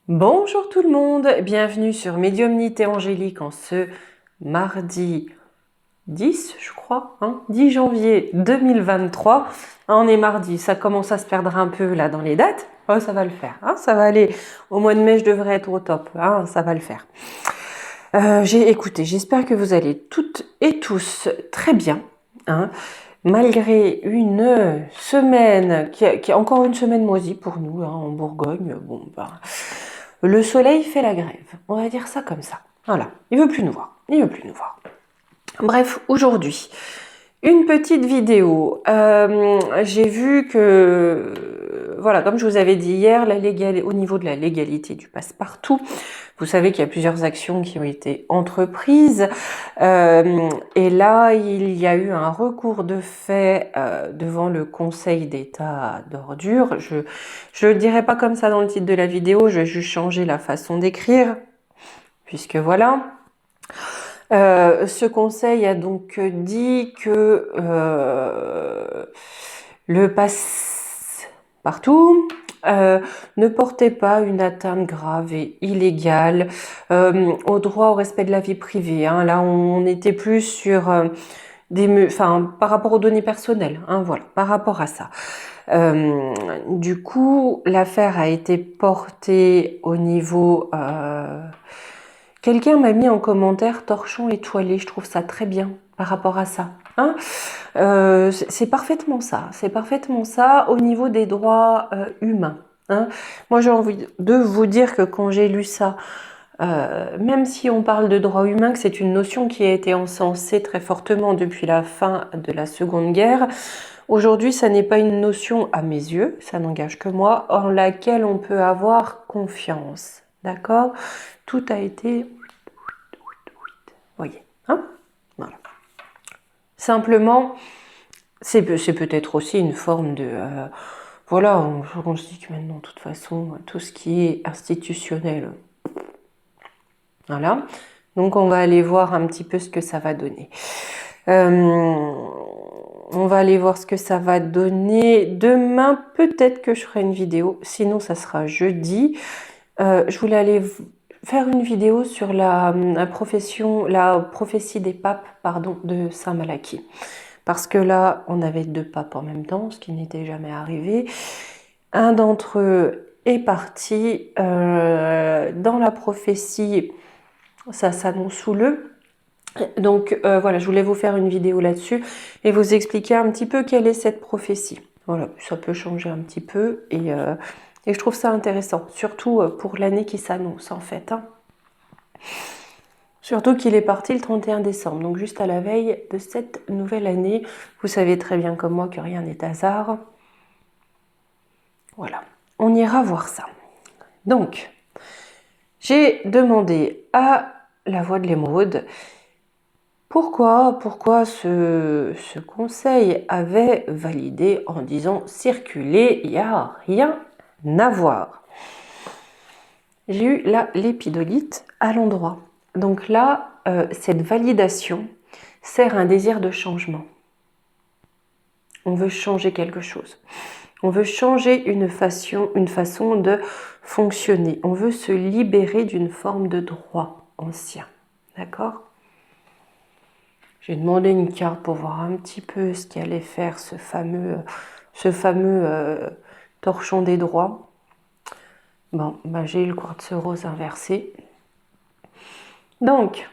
Bonjour tout le monde, bienvenue sur Médiumnité Angélique en ce mardi 10, je crois, 10 janvier 2023. On est mardi, ça commence à se perdre un peu là dans les dates. Oh, ça va le faire, ça va aller. Au mois de mai, je devrais être au top, ça va le faire. Écoutez, j'espère que vous allez toutes et tous très bien. Malgré une semaine qui est encore une semaine moisie pour nous en Bourgogne, le soleil fait la grève, on va dire ça comme ça. Voilà, il veut plus nous voir, il veut plus nous voir. Bref, aujourd'hui, une petite vidéo. J'ai vu que, voilà, comme je vous avais dit hier, au niveau de la légalité du passe-partout, vous savez qu'il y a plusieurs actions qui ont été entreprises. Et là, il y a eu un recours de fait devant le Conseil d'État d'ordure. Je le dirai pas comme ça dans le titre de la vidéo, je vais juste changer la façon d'écrire, puisque voilà. Ce conseil a donc dit que le passe-partout ne portait pas une atteinte grave et illégale au droit au respect de la vie privée. Là, on était plus sur par rapport aux données personnelles. Voilà, par rapport à ça. Du coup, l'affaire a été portée au niveau... Quelqu'un m'a mis en commentaire torchon étoilé, je trouve ça très bien par rapport à ça. C'est parfaitement ça, au niveau des droits humains. Moi j'ai envie de vous dire que quand j'ai lu ça, même si on parle de droits humains, que c'est une notion qui a été encensée très fortement depuis la fin de la Seconde Guerre, aujourd'hui ça n'est pas une notion à mes yeux, ça n'engage que moi, en laquelle on peut avoir confiance. D'accord? Tout a été... Voyez, voilà. Simplement, c'est peut-être aussi une forme de... voilà, on se dit que maintenant, de toute façon, tout ce qui est institutionnel, voilà. Donc, on va aller voir un petit peu ce que ça va donner. On va aller voir ce que ça va donner. Demain, peut-être que je ferai une vidéo. Sinon, ça sera jeudi. Je voulais aller faire une vidéo sur la prophétie des papes, de Saint Malachie. Parce que là, on avait 2 papes en même temps, ce qui n'était jamais arrivé. Un d'entre eux est parti. Dans la prophétie, ça s'annonce sous le. Donc voilà, je voulais vous faire une vidéo là-dessus et vous expliquer un petit peu quelle est cette prophétie. Voilà, ça peut changer un petit peu et je trouve ça intéressant, surtout pour l'année qui s'annonce en fait. Surtout qu'il est parti le 31 décembre, donc juste à la veille de cette nouvelle année. Vous savez très bien comme moi que rien n'est hasard. Voilà, on ira voir ça. Donc, j'ai demandé à la Voix de l'Émeraude pourquoi ce conseil avait validé en disant circuler, il n'y a rien à voir. J'ai eu là l'épidolite à l'endroit. Donc là, cette validation sert à un désir de changement. On veut changer quelque chose. On veut changer une façon de fonctionner. On veut se libérer d'une forme de droit ancien. D'accord ? J'ai demandé une carte pour voir un petit peu ce qu'allait faire ce fameux torchon des droits. Bon, j'ai eu le quartz rose inversé. Donc,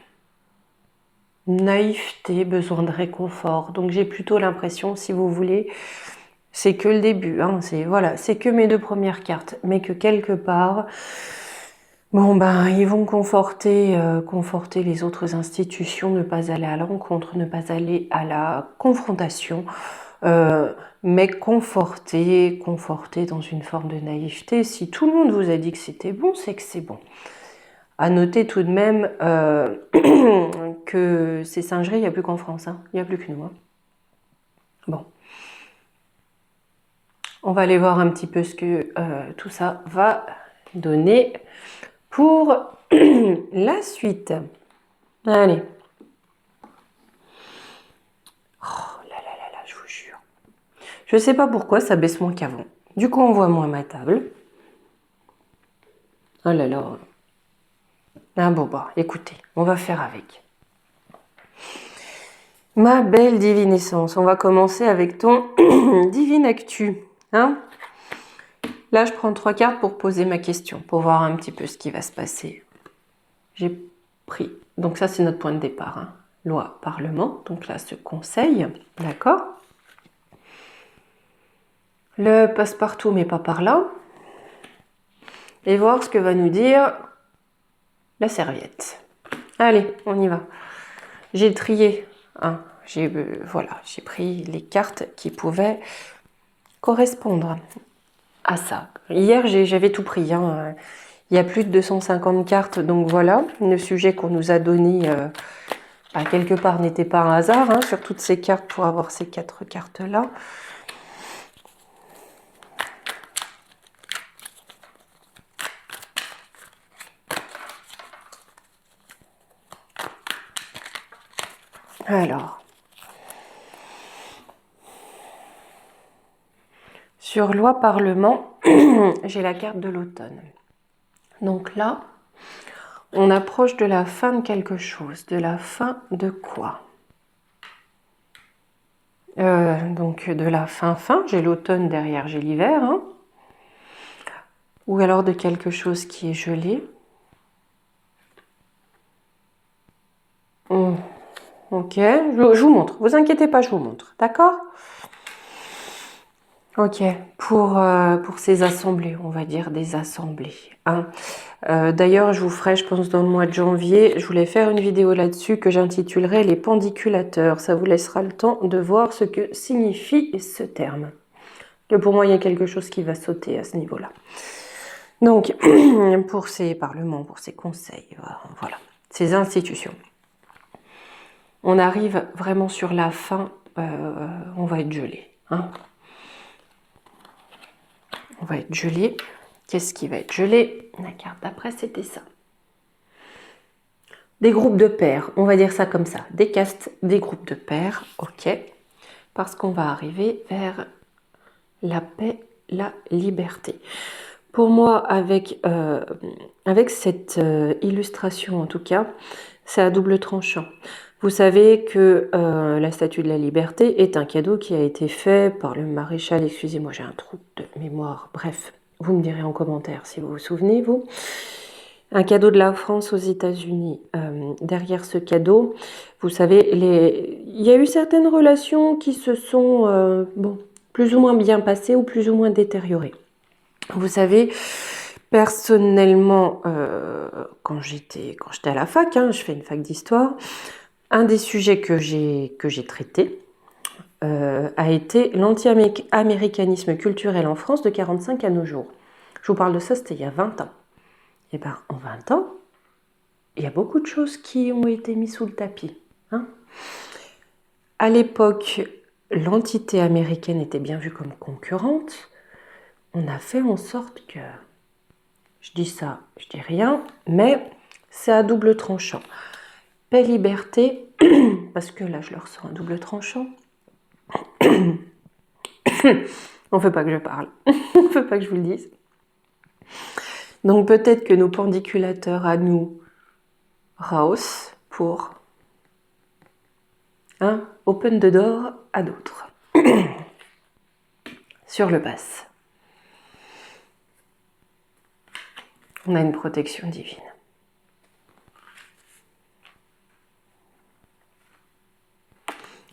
naïveté, besoin de réconfort. Donc j'ai plutôt l'impression, si vous voulez, c'est que le début. C'est que mes 2 premières cartes. Mais que quelque part, ils vont conforter les autres institutions, ne pas aller à l'encontre, ne pas aller à la confrontation, mais conforter dans une forme de naïveté. Si tout le monde vous a dit que c'était bon, c'est que c'est bon. À noter tout de même que ces singeries, il n'y a plus qu'en France, il n'y a plus que nous. Bon. On va aller voir un petit peu ce que tout ça va donner pour la suite. Allez. Oh là là là là, je vous jure. Je ne sais pas pourquoi ça baisse moins qu'avant. Du coup, on voit moins ma table. Oh là là. Ah bon, bah, écoutez, on va faire avec. Ma belle divine essence, on va commencer avec ton divine actu. Hein? Là, je prends 3 cartes pour poser ma question, pour voir un petit peu ce qui va se passer. J'ai pris. Donc ça, c'est notre point de départ. Hein. Loi, Parlement. Donc là, ce conseil. D'accord? Le passe-partout, mais pas par là. Et voir ce que va nous dire la serviette. Allez, on y va. J'ai trié. Hein. Voilà, j'ai pris les cartes qui pouvaient correspondre à ça. Hier, j'avais tout pris. Hein. Il y a plus de 250 cartes, donc voilà. Le sujet qu'on nous a donné, quelque part, n'était pas un hasard, hein, sur toutes ces cartes pour avoir ces 4 cartes-là. Alors, sur loi Parlement, j'ai la carte de l'automne. Donc là, on approche de la fin de quelque chose. De la fin de quoi? Donc de la fin, j'ai l'automne derrière, j'ai l'hiver. Hein. Ou alors de quelque chose qui est gelé. Ok, je vous montre. Vous inquiétez pas, je vous montre. D'accord? Ok, pour ces assemblées, on va dire des assemblées. Hein. D'ailleurs, je vous ferai, je pense, dans le mois de janvier, je voulais faire une vidéo là-dessus que j'intitulerai les pendiculateurs. Ça vous laissera le temps de voir ce que signifie ce terme. Que pour moi, il y a quelque chose qui va sauter à ce niveau-là. Donc, pour ces parlements, pour ces conseils, voilà, ces institutions. On arrive vraiment sur la fin, on va être gelé. Hein. On va être gelé. Qu'est-ce qui va être gelé? La carte d'après, c'était ça. Des groupes de pairs, on va dire ça comme ça. Des castes, des groupes de pairs, ok. Parce qu'on va arriver vers la paix, la liberté. Pour moi, avec cette illustration en tout cas, c'est à double tranchant. Vous savez que la Statue de la Liberté est un cadeau qui a été fait par le maréchal, excusez-moi j'ai un trou de mémoire, bref, vous me direz en commentaire si vous vous souvenez, vous. Un cadeau de la France aux États-Unis. Derrière ce cadeau, vous savez, il y a eu certaines relations qui se sont plus ou moins bien passées ou plus ou moins détériorées. Vous savez, personnellement, quand j'étais à la fac, hein, je fais une fac d'histoire, un des sujets que j'ai traité a été l'anti-américanisme culturel en France de 1945 à nos jours. Je vous parle de ça, c'était il y a 20 ans. Et bien, en 20 ans, il y a beaucoup de choses qui ont été mises sous le tapis. Hein. À l'époque, l'entité américaine était bien vue comme concurrente. On a fait en sorte que, je dis ça, je dis rien, mais c'est à double tranchant. Paix, liberté, parce que là, je le ressens à double tranchant. On ne veut pas que je parle, on ne veut pas que je vous le dise. Donc peut-être que nos pendiculateurs à nous rehaussent pour open the door à d'autres. Sur le pass. On a une protection divine.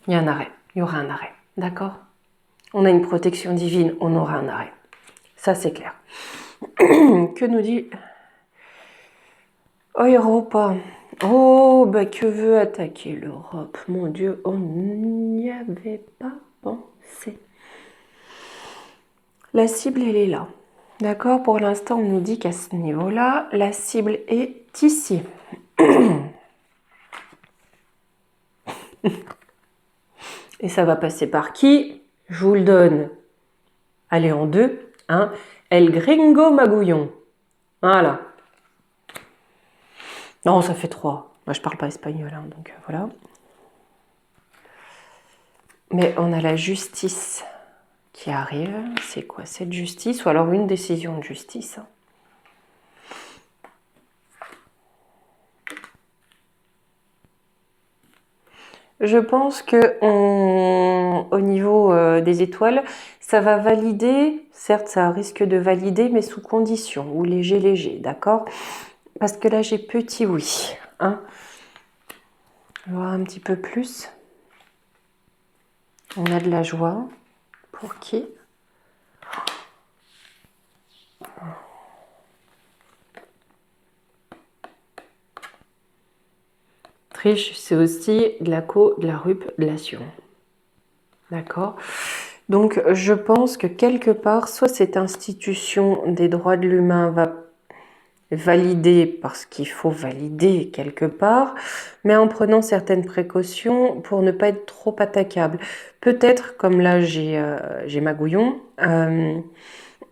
Il y a un arrêt, il y aura un arrêt, d'accord? On a une protection divine, on aura un arrêt. Ça, c'est clair. Que nous dit Europa? Oh, bah que veut attaquer l'Europe? Mon Dieu, on n'y avait pas pensé. La cible, elle est là. D'accord? Pour l'instant, on nous dit qu'à ce niveau-là, la cible est ici. Et ça va passer par qui? Je vous le donne. Allez, en deux. Hein? El Gringo Magouillon. Voilà. Non, ça fait 3. Moi, je parle pas espagnol, hein, donc voilà. Mais on a la justice qui arrive. C'est quoi cette justice? Ou alors une décision de justice. Hein. Je pense que au niveau des étoiles, ça va valider, certes ça risque de valider, mais sous condition, ou léger, léger, d'accord? Parce que là j'ai petit oui. Hein? On va voir un petit peu plus. On a de la joie. Pour qui? Triche, c'est aussi de la de la relation. D'accord? Donc, je pense que quelque part, soit cette institution des droits de l'humain va valider parce qu'il faut valider quelque part, mais en prenant certaines précautions pour ne pas être trop attaquable. Peut-être, comme là j'ai Magouillon,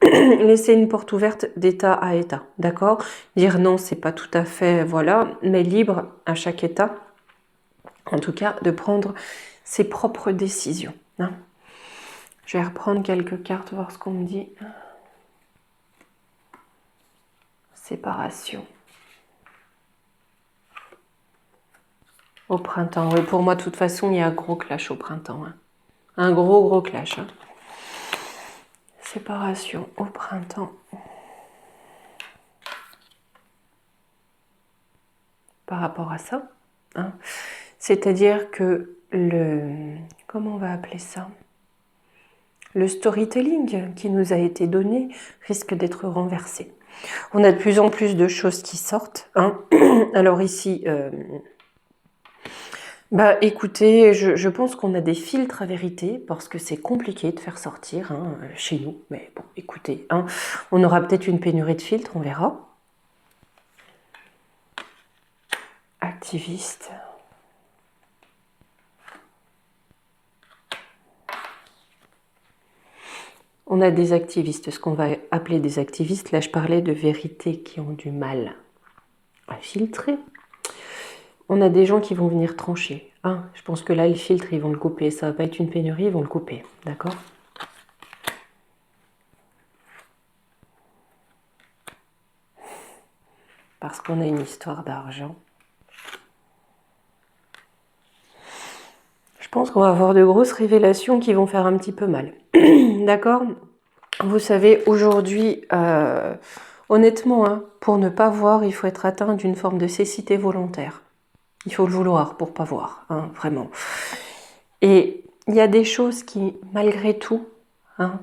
laisser une porte ouverte d'État à État, d'accord? Dire non, c'est pas tout à fait, voilà, mais libre à chaque État, en tout cas, de prendre ses propres décisions. Hein. Je vais reprendre quelques cartes, voir ce qu'on me dit. Séparation. Au printemps, oui, pour moi, de toute façon, il y a un gros clash au printemps. Hein. Un gros clash. Hein. Séparation au printemps. Par rapport à ça. Hein. C'est-à-dire que comment on va appeler ça? Le storytelling qui nous a été donné risque d'être renversé. On a de plus en plus de choses qui sortent. Hein. Alors ici, écoutez, je pense qu'on a des filtres à vérité parce que c'est compliqué de faire sortir hein, chez nous. Mais bon, écoutez, hein, on aura peut-être une pénurie de filtres, on verra. Activiste. On a des activistes, ce qu'on va appeler des activistes. Là, je parlais de vérités qui ont du mal à filtrer. On a des gens qui vont venir trancher. Hein, je pense que là, le filtre, ils vont le couper. Ça va pas être une pénurie, ils vont le couper. D'accord ? Parce qu'on a une histoire d'argent. Je pense qu'on va avoir de grosses révélations qui vont faire un petit peu mal. D'accord ? Vous savez, aujourd'hui, honnêtement, hein, pour ne pas voir, il faut être atteint d'une forme de cécité volontaire. Il faut le vouloir pour pas voir, hein, vraiment. Et il y a des choses qui, malgré tout, hein,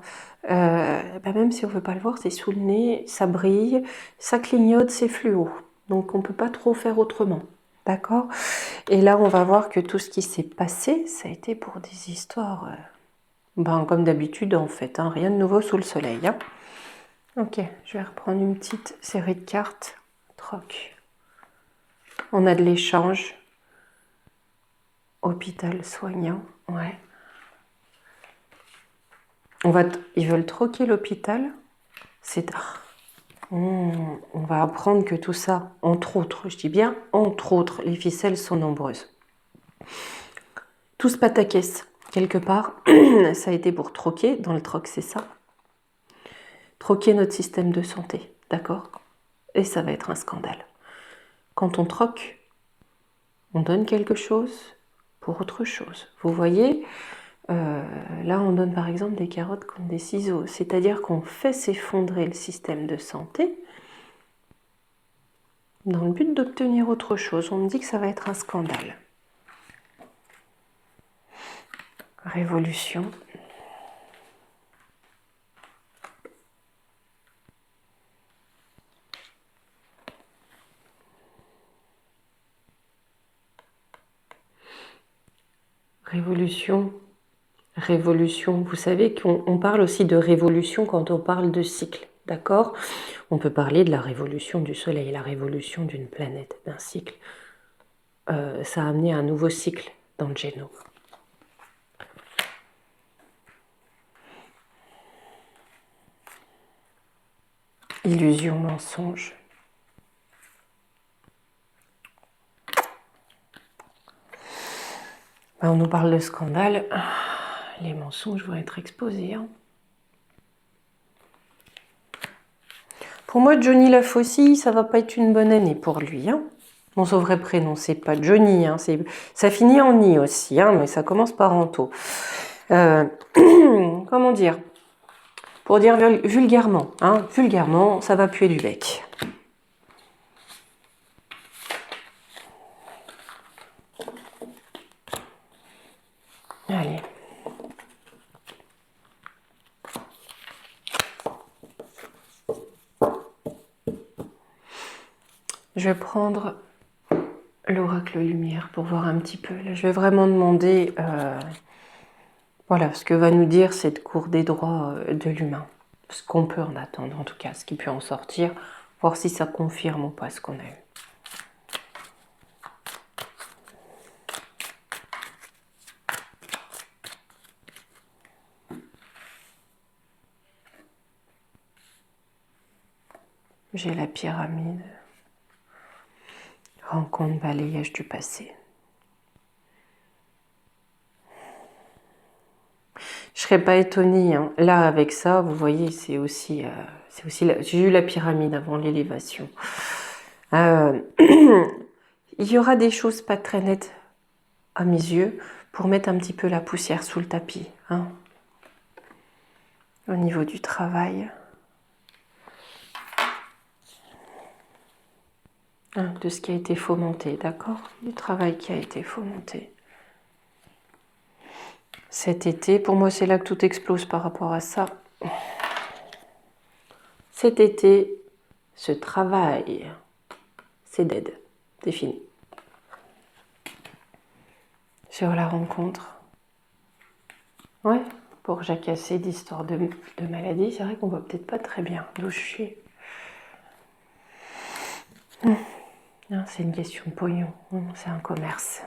même si on ne veut pas le voir, c'est sous le nez, ça brille, ça clignote, c'est fluo. Donc on ne peut pas trop faire autrement. D'accord? Et là, on va voir que tout ce qui s'est passé, ça a été pour des histoires, comme d'habitude en fait, hein, rien de nouveau sous le soleil. Hein. Ok, je vais reprendre une petite série de cartes. Troc. On a de l'échange. Hôpital soignant, ouais. Ils veulent troquer l'hôpital. On va apprendre que tout ça, entre autres, je dis bien entre autres, les ficelles sont nombreuses. Tout ce pataquès, quelque part, ça a été pour troquer. Dans le troc, c'est ça. Troquer notre système de santé, d'accord? Et ça va être un scandale. Quand on troque, on donne quelque chose pour autre chose. Vous voyez, là on donne par exemple des carottes comme des ciseaux, c'est-à-dire qu'on fait s'effondrer le système de santé dans le but d'obtenir autre chose. On me dit que ça va être un scandale. Révolution. Révolution, vous savez qu'on parle aussi de révolution quand on parle de cycle, d'accord? On peut parler de la révolution du Soleil, la révolution d'une planète, d'un cycle. Ça a amené un nouveau cycle dans le génome. Illusion, mensonge. On nous parle de scandale. Les mensonges vont être exposés. Hein. Pour moi, Johnny Lafossie, ça va pas être une bonne année pour lui. Hein. Bon, son vrai prénom, c'est pas Johnny, hein, ça finit en I aussi, hein, mais ça commence par Anto. Comment dire? Pour dire vulgairement, hein, vulgairement, ça va puer du bec. Allez. Je vais prendre l'oracle lumière pour voir un petit peu. Là, je vais vraiment demander voilà, ce que va nous dire cette cour des droits de l'humain. Ce qu'on peut en attendre, en tout cas, ce qui peut en sortir, voir si ça confirme ou pas ce qu'on a eu. J'ai la pyramide. Rencontre, balayage du passé. Je serais pas étonnée, hein. Là, avec ça, vous voyez, c'est aussi j'ai eu la pyramide avant l'élévation. Il y aura des choses pas très nettes à mes yeux pour mettre un petit peu la poussière sous le tapis, hein. Au niveau du travail. De ce qui a été fomenté, d'accord? Du travail qui a été fomenté. Cet été, pour moi, c'est là que tout explose par rapport à ça. Cet été, ce travail, c'est dead, c'est fini. Sur la rencontre. Ouais, pour jacasser d'histoires de maladie, c'est vrai qu'on voit peut-être pas très bien d'où je suis. C'est une question de pognon, c'est un commerce.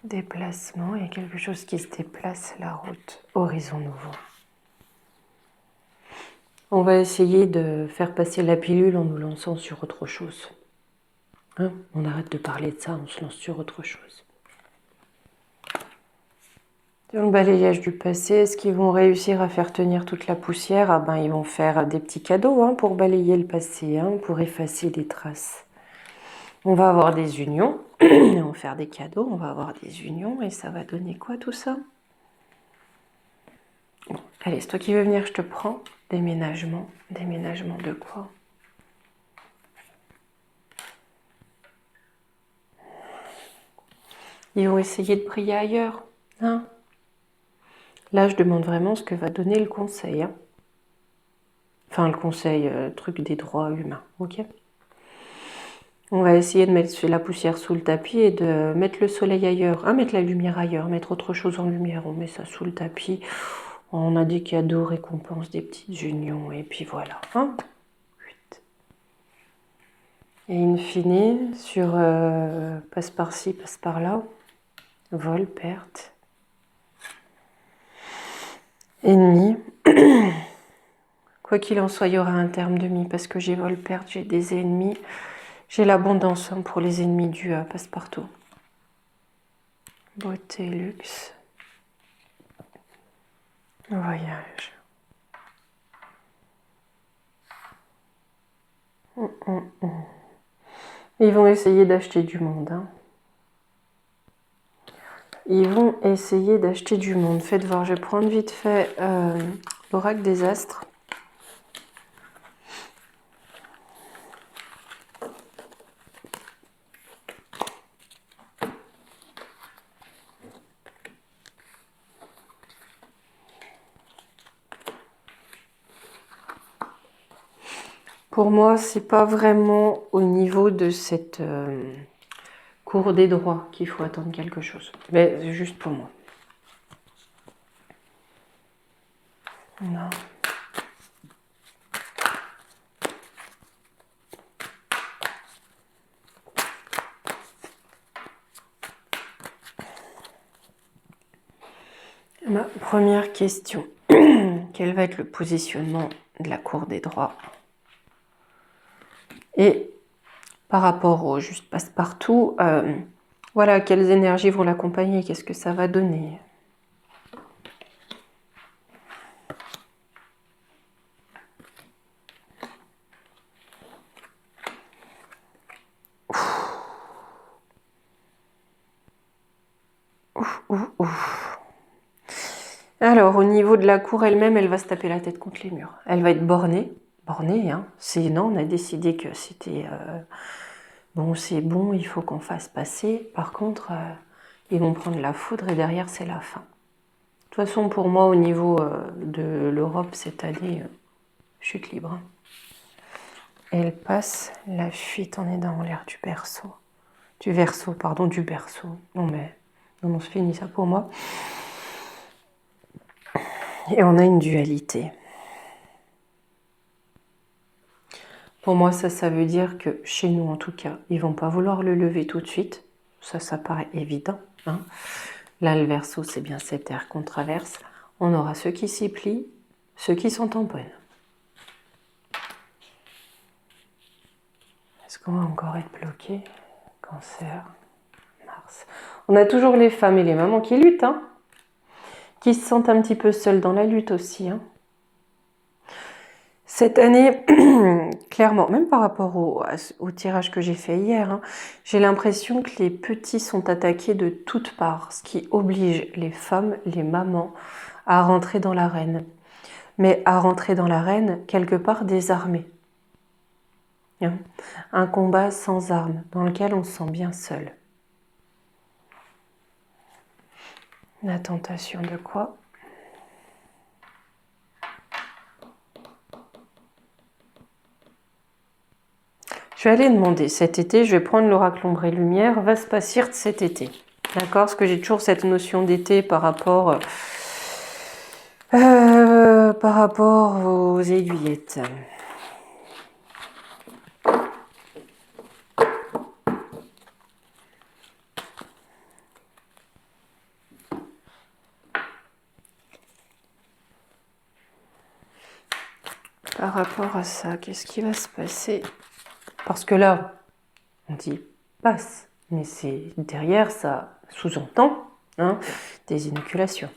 Déplacement, il y a quelque chose qui se déplace, la route, horizon nouveau. On va essayer de faire passer la pilule en nous lançant sur autre chose. On arrête de parler de ça, on se lance sur autre chose. Dans le balayage du passé, est-ce qu'ils vont réussir à faire tenir toute la poussière? Ah ben, ils vont faire des petits cadeaux pour balayer le passé, pour effacer des traces. On va avoir des unions, on va faire des cadeaux, on va avoir des unions, et ça va donner quoi tout ça? Bon, allez, c'est toi qui veux venir, je te prends. Déménagement. Déménagement de quoi? Ils vont essayer de prier ailleurs, hein? Là, je demande vraiment ce que va donner le conseil, Enfin, le conseil, truc des droits humains, ok? On va essayer de mettre la poussière sous le tapis et de mettre le soleil ailleurs, mettre la lumière ailleurs, mettre autre chose en lumière. On met ça sous le tapis. On a des cadeaux, récompenses, des petites unions, et puis voilà. Et in fine, sur passe par-ci, passe par-là, vol, perte, ennemi. Quoi qu'il en soit, il y aura un terme de mi parce que j'ai vol, perte, j'ai des ennemis. J'ai l'abondance pour les ennemis du passe-partout. Beauté, luxe. Voyage. Ils vont essayer d'acheter du monde. Ils vont essayer d'acheter du monde. Faites voir, je vais prendre vite fait l'oracle des astres. Pour moi, c'est pas vraiment au niveau de cette cour des droits qu'il faut attendre quelque chose. Mais c'est juste pour moi. Non. Ma première question. Quel va être le positionnement de la cour des droits? Et par rapport au juste passe-partout, voilà, quelles énergies vont l'accompagner? Qu'est-ce que ça va donner? Alors, au niveau de la cour elle-même, elle va se taper la tête contre les murs. Elle va être bornée. Bornée, hein. Non, on a décidé que c'était... bon, c'est bon, il faut qu'on fasse passer. Par contre, ils vont prendre la foudre et derrière, c'est la fin. De toute façon, pour moi, au niveau de l'Europe, cette année, chute libre. Elle passe la fuite, on est dans l'air du berceau. Du verso, pardon, du berceau. Non, mais... Non, c'est fini ça pour moi. Et on a une dualité. Pour moi, ça veut dire que chez nous, en tout cas, ils vont pas vouloir le lever tout de suite. Ça paraît évident. Hein. Là, le verso, c'est bien cet air qu'on traverse. On aura ceux qui s'y plient, ceux qui sont en bonne. Est-ce qu'on va encore être bloqué? Cancer, Mars. On a toujours les femmes et les mamans qui luttent, hein, qui se sentent un petit peu seules dans la lutte aussi. Hein. Cette année, clairement, même par rapport au tirage que j'ai fait hier, hein, j'ai l'impression que les petits sont attaqués de toutes parts, ce qui oblige les femmes, les mamans, à rentrer dans l'arène. Mais à rentrer dans l'arène, quelque part désarmés. Hein, un combat sans armes, dans lequel on se sent bien seul. La tentation de quoi ? Je vais aller demander cet été, je vais prendre l'oracle ombre et lumière, va se passer cet été. D'accord ? Parce que j'ai toujours cette notion d'été par rapport aux aiguillettes. Par rapport à ça, qu'est-ce qui va se passer ? Parce que là, on dit passe, mais c'est derrière, ça sous-entend hein, des inoculations.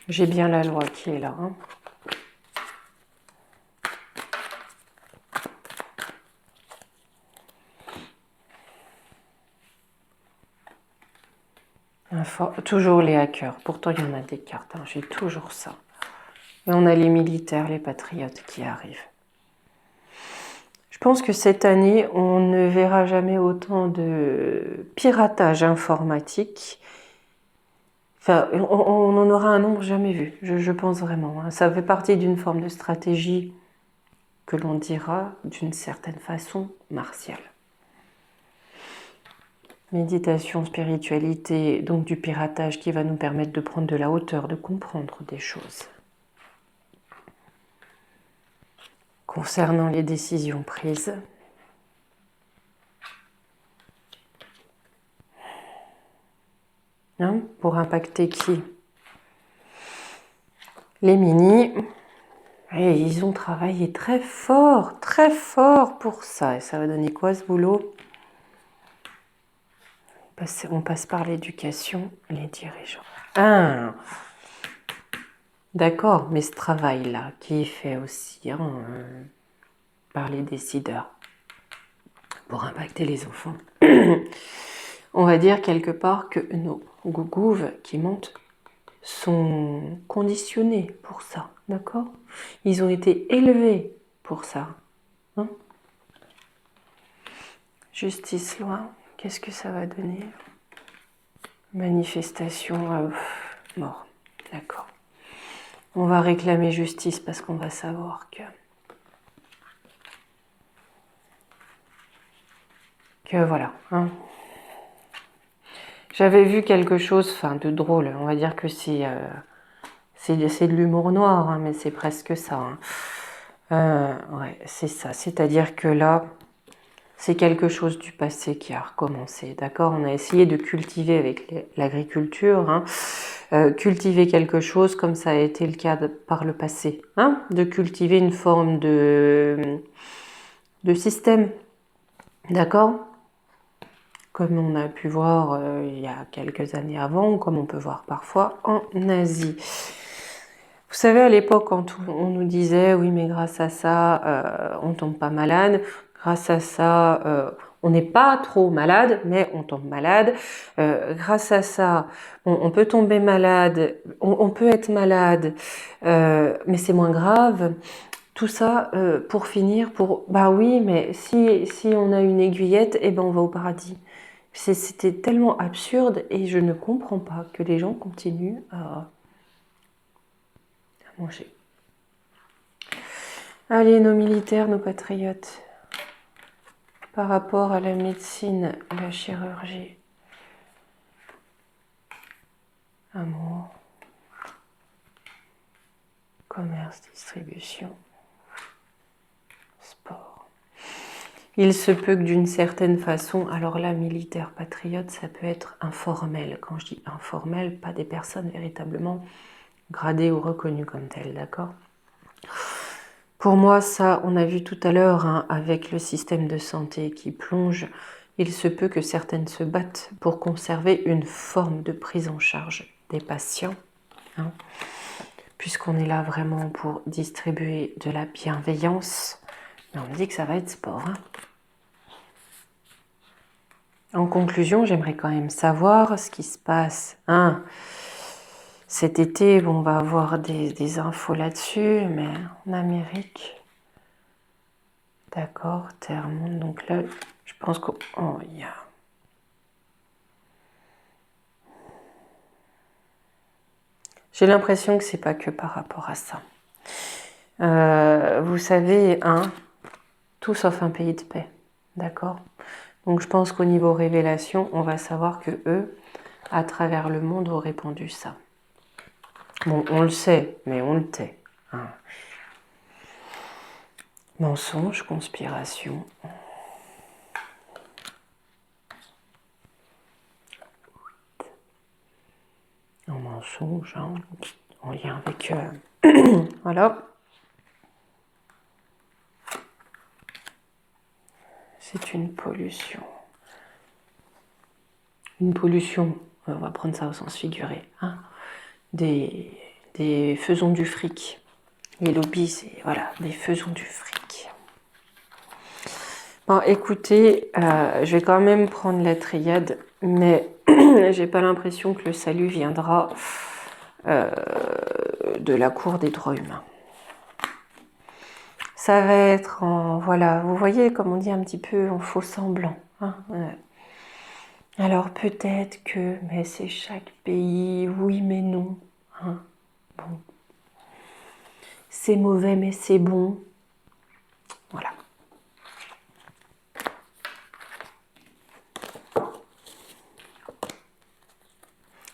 J'ai bien la loi qui est là. Hein. Toujours les hackers. Pourtant, il y en a des cartes. Hein. J'ai toujours ça. Et on a les militaires, les patriotes qui arrivent. Je pense que cette année, on ne verra jamais autant de piratage informatique. Enfin, on en aura un nombre jamais vu. Je pense vraiment. Hein. Ça fait partie d'une forme de stratégie que l'on dira d'une certaine façon martiale. Méditation, spiritualité, donc du piratage qui va nous permettre de prendre de la hauteur, de comprendre des choses. Concernant les décisions prises, hein, pour impacter qui? Les minis. Et ils ont travaillé très fort pour ça. Et ça va donner quoi ce boulot? On passe par l'éducation, les dirigeants. Ah, d'accord, mais ce travail-là, qui est fait aussi hein, par les décideurs pour impacter les enfants, on va dire quelque part que nos gougouves qui montent sont conditionnés pour ça, d'accord? Ils ont été élevés pour ça. Hein? Justice, loi. Qu'est-ce que ça va donner? Manifestation, mort. D'accord. On va réclamer justice parce qu'on va savoir que voilà. Hein. J'avais vu quelque chose de drôle. On va dire que c'est de l'humour noir, hein, mais c'est presque ça. Hein. Ouais, c'est ça. C'est-à-dire que là, c'est quelque chose du passé qui a recommencé, d'accord? On a essayé de cultiver avec l'agriculture, hein, cultiver quelque chose comme ça a été le cas par le passé, hein? De cultiver une forme de système, d'accord? Comme on a pu voir il y a quelques années avant, ou comme on peut voir parfois en Asie. Vous savez, à l'époque, quand on nous disait « oui, mais grâce à ça, on tombe pas malade », grâce à ça, On n'est pas trop malade, mais on tombe malade. Grâce à ça, on peut tomber malade, on peut être malade, mais c'est moins grave. Tout ça pour finir, bah oui, mais si on a une aiguillette, eh ben on va au paradis. C'était tellement absurde et je ne comprends pas que les gens continuent à manger. Allez, nos militaires, nos patriotes, par rapport à la médecine, la chirurgie, amour, commerce, distribution, sport. Il se peut que d'une certaine façon, alors là, militaire, patriote, ça peut être informel. Quand je dis informel, pas des personnes véritablement gradées ou reconnues comme telles, d'accord ? Pour moi, ça, on a vu tout à l'heure, hein, avec le système de santé qui plonge, il se peut que certaines se battent pour conserver une forme de prise en charge des patients, hein, puisqu'on est là vraiment pour distribuer de la bienveillance. Mais on me dit que ça va être sport. Hein. En conclusion, j'aimerais quand même savoir ce qui se passe. Hein. Cet été, bon, on va avoir des infos là-dessus, mais en Amérique, d'accord, Terre monde. Donc là, je pense qu'il y a... J'ai l'impression que c'est pas que par rapport à ça. Vous savez, hein, tout sauf un pays de paix, d'accord ? Donc je pense qu'au niveau révélation, on va savoir que eux, à travers le monde, ont répandu ça. Bon, on le sait, mais on le tait. Hein. Mensonge, conspiration. Un mensonge, hein, en lien avec... voilà. C'est une pollution. Une pollution, on va prendre ça au sens figuré, hein, des faisons du fric. Les lobbies, c'est voilà, des faisons du fric. Bon, écoutez, je vais quand même prendre la triade, mais j'ai pas l'impression que le salut viendra de la Cour des droits humains. Ça va être en, voilà, vous voyez, comme on dit un petit peu en faux semblant. Hein, alors peut-être que, mais c'est chaque pays, oui mais non. Hein, bon. C'est mauvais mais c'est bon. Voilà.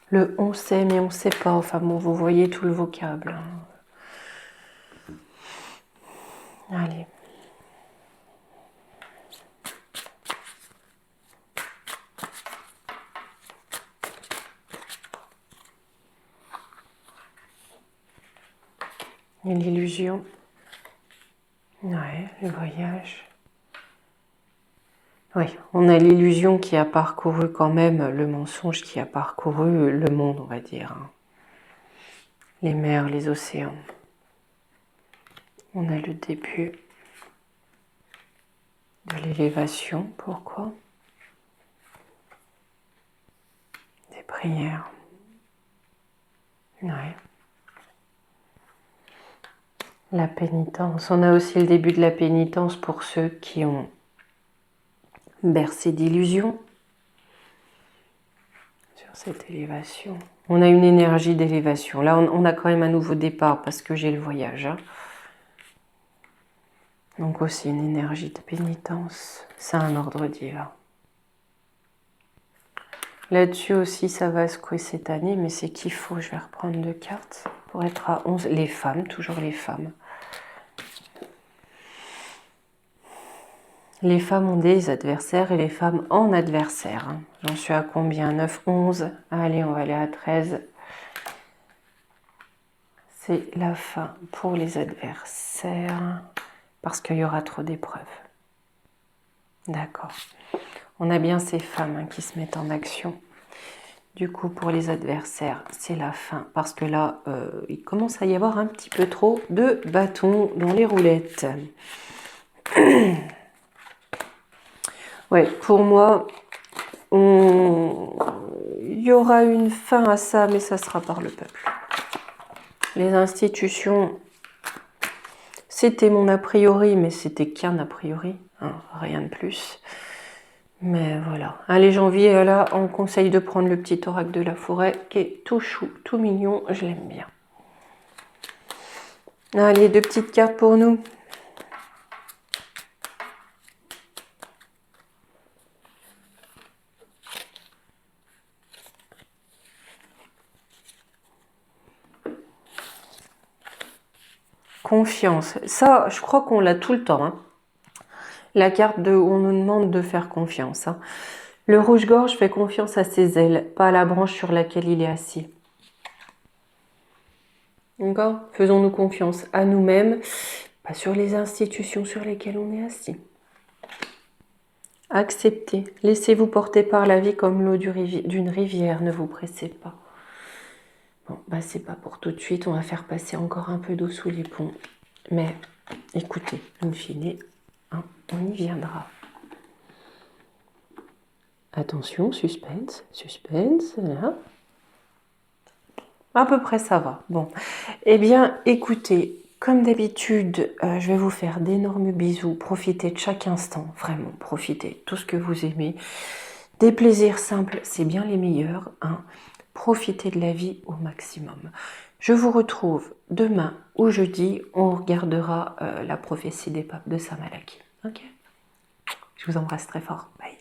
Le on sait mais on sait pas, enfin bon, vous voyez tout le vocable. Hein. Allez. Et l'illusion. Ouais, le voyage. Oui, on a l'illusion qui a parcouru quand même le mensonge qui a parcouru le monde, on va dire. Hein. Les mers, les océans. On a le début de l'élévation. Pourquoi ? Des prières. Ouais. La pénitence. On a aussi le début de la pénitence pour ceux qui ont bercé d'illusions sur cette élévation. On a une énergie d'élévation. Là, on a quand même un nouveau départ parce que j'ai le voyage. Hein. Donc aussi une énergie de pénitence. C'est un ordre divin. Là-dessus aussi, ça va secouer cette année, mais c'est qu'il faut. Je vais reprendre 2 cartes pour être à 11. Les femmes, toujours les femmes. Les femmes ont des adversaires et les femmes en adversaire. Hein. J'en suis à combien ? 9, 11. Allez, on va aller à 13. C'est la fin pour les adversaires parce qu'il y aura trop d'épreuves. D'accord. On a bien ces femmes hein, qui se mettent en action. Du coup, pour les adversaires, c'est la fin parce que là, il commence à y avoir un petit peu trop de bâtons dans les roulettes. Ouais, pour moi, il y aura une fin à ça, mais ça sera par le peuple. Les institutions, c'était mon a priori, mais c'était qu'un a priori, hein, rien de plus. Mais voilà. Allez, janvier, là, on conseille de prendre le petit oracle de la forêt, qui est tout chou, tout mignon, je l'aime bien. Allez, 2 petites cartes pour nous. Confiance. Ça, je crois qu'on l'a tout le temps. Hein. La carte où on nous demande de faire confiance. Hein. Le rouge-gorge fait confiance à ses ailes, pas à la branche sur laquelle il est assis. D'accord? Faisons-nous confiance à nous-mêmes, pas sur les institutions sur lesquelles on est assis. Acceptez. Laissez-vous porter par la vie comme l'eau d'une rivière. Ne vous pressez pas. Bon, bah c'est pas pour tout de suite. On va faire passer encore un peu d'eau sous les ponts. Mais écoutez, in fine, hein, on y viendra. Attention, suspense, suspense, là. À peu près ça va. Bon, eh bien, écoutez, comme d'habitude, je vais vous faire d'énormes bisous. Profitez de chaque instant, vraiment, profitez de tout ce que vous aimez. Des plaisirs simples, c'est bien les meilleurs. Hein. Profitez de la vie au maximum. Je vous retrouve demain ou jeudi. On regardera la prophétie des papes de Saint Malachie. Ok ? Je vous embrasse très fort. Bye.